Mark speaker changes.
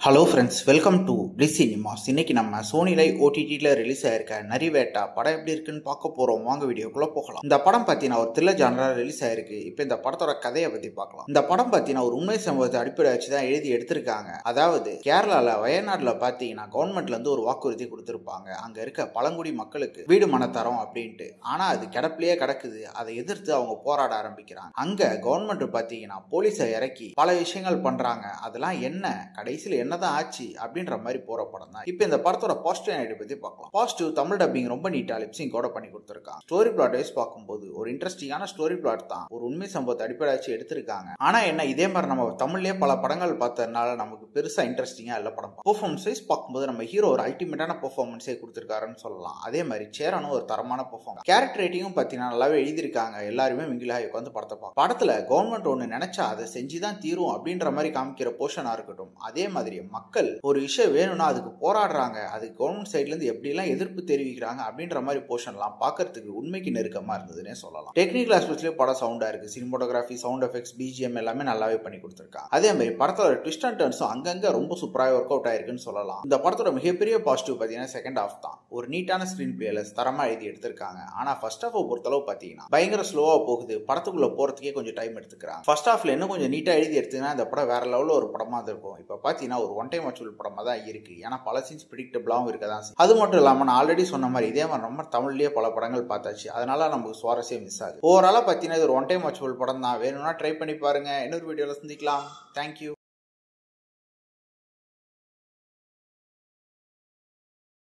Speaker 1: Hello friends, welcome to bliss cinemas. இன்னைக்கு நம்ம Sony live ஓடிடியில் ரிலீஸ் ஆயிருக்க நரிவேட்டா படம் எப்படி இருக்குன்னு பார்க்க போறோம். வாங்க வீடியோக்குள்ள போகலாம். இந்த படம் பார்த்தீங்கன்னா ஒரு த்ரில்லர் ஜானரா ரிலீஸ் ஆயிருக்கு. இப்போ இந்த படத்தோட கதையை பத்தி பார்க்கலாம். இந்த படம் பார்த்தீங்கன்னா ஒரு உண்மை சம்பவத்தை அடிப்படை வச்சு தான் எழுதி எடுத்திருக்காங்க. அதாவது கேரளால வயநாடுல பார்த்தீங்கன்னா கவர்மெண்ட்ல இருந்து ஒரு வாக்குறுதி கொடுத்திருப்பாங்க. அங்க இருக்க பழங்குடி மக்களுக்கு வீடு மனத்தரம் அப்படின்ட்டு. ஆனா அது கிடப்பிலேயே கிடக்குது. அதை எதிர்த்து அவங்க போராட ஆரம்பிக்கிறாங்க. அங்க கவர்மெண்ட் பார்த்தீங்கன்னா போலீஸை இறக்கி பல விஷயங்கள் பண்றாங்க. அதெல்லாம் என்ன கடைசியில் என்னதான் ஆச்சு அப்படின்ற மாதிரி போற படம் தான். இப்போ இந்த படத்தோட பாசிட்டிவ் ஐடியா பத்தி பார்க்கலாம். பாசிட்டிவ் தமிழ் டப்பிங் ரொம்ப நீட்டா லிப்சிங் கூட பண்ணி கொடுத்திருக்காங்க. ஸ்டோரி பிளாட் வைஸ் பார்க்கும்போது ஒரு இன்ட்ரெஸ்டிங்கான ஸ்டோரி பிளாட் தான். ஒரு உண்மை சம்பவத்தை அடிப்படை வச்சு எடுத்திருக்காங்க. ஆனா என்ன இதே மாதிரி நம்ம தமிழ்லயே பல படங்கள் பார்த்ததுனால நமக்கு பெருசா இன்ட்ரெஸ்டிங்கா இல்ல படம். பெர்ஃபார்மன்ஸ் வைஸ் பார்க்கும்போது நம்ம ஹீரோ ஒரு அல்டிமேட்டான பெர்ஃபார்மன்ஸே கொடுத்திருக்காருன்னு சொல்லலாம். அதே மாதிரி சேரனும் ஒரு தரமான பெர்ஃபார்மன்ஸ். கேரக்டர் ரேட்டிங்கும் பார்த்தீங்கன்னா நல்லாவே எழுதியிருக்காங்க. எல்லாருமே மிங்கிலாக உட்காந்து படத்தை பார்க்க. படத்துல கவர்மெண்ட் ஒன்று நினைச்சா அதை செஞ்சுதான் தீரும் அப்படின்ற மாதிரி காமிக்கிற போர்ஷனா இருக்கட்டும். அதே மாதிரி மக்கள் ஒரு விஷயம் வேணும்னா அதுக்கு போராடுறாங்க. அதுக்கு கவர்மெண்ட் சைட்ல இருந்து எப்படி எல்லாம் எதிர்ப்பு தெரிவிக்கிறாங்க அப்படின்ற மாதிரி போர்ஷன்லாம் பார்க்கறதுக்கு உண்மைக்கு நெருக்கமா இருந்ததுன்னே சொல்லலாம். டெக்னிக்கல் ஆஸ்பெக்ட்லயே படம் சவுண்டா இருக்கு. சினிமோட்டோகிராஃபி, சவுண்ட் எஃபெக்ட்ஸ், பிஜிஎம் எல்லாமே நல்லாவே பண்ணி கொடுத்திருக்காங்க. அதே மாதிரி படத்தோட ட்விஸ்ட் அண்ட் டர்ன்ஸும் அங்கங்க ரொம்ப சூப்பராக ஒர்க் அவுட் ஆயிருக்குன்னு சொல்லலாம். இந்த படத்தோட மிகப்பெரிய பாசிட்டிவ் பார்த்தீங்கன்னா செகண்ட் ஹாஃப் தான். ஒரு நீட்டான ஸ்கிரீன் பிளேல தரமா எழுதி எடுத்திருக்காங்க. ஆனா ஃபர்ஸ்ட் ஹாஃப் பொறுத்தளவு பார்த்தீங்கன்னா பயங்கர ஸ்லோவா போகுது. படத்துக்குள்ள போறதுக்கே கொஞ்சம் டைம் எடுத்துக்கிறாங்க. ஃபர்ஸ்ட் ஹாஃப்ல இன்னும் கொஞ்சம் நீட்டா எழுதி எடுத்தீங்கன்னா இந்த படம் வேற லெவலில் ஒரு படமா இருக்கும். இப்போ பார்த்தீங்கன்னா ஒரு ஒன் டைம் வாட்சபிள் படமா தான் இருக்கு. ஏன்னா பல சீன்ஸ் பிரெடிக்டபிளாகவும் இருக்கதான். அது மட்டும் இல்லாம நான் ஆல்ரெடி சொன்ன மாதிரி இதே மாதிரி நம்ம தமிழ்லயே பல படங்கள் பார்த்தாச்சு. அதனால நமக்கு சுவாரஸ்யம் மிஸ் ஆகுது. ஓவராலா பார்த்தீங்கன்னா இது ஒரு ஒன் டைம் வாட்சபிள் படம் தான். வேணும்னா ட்ரை பண்ணி பாருங்க. இன்னொரு வீடியோல சந்திக்கலாம். தேங்க்யூ.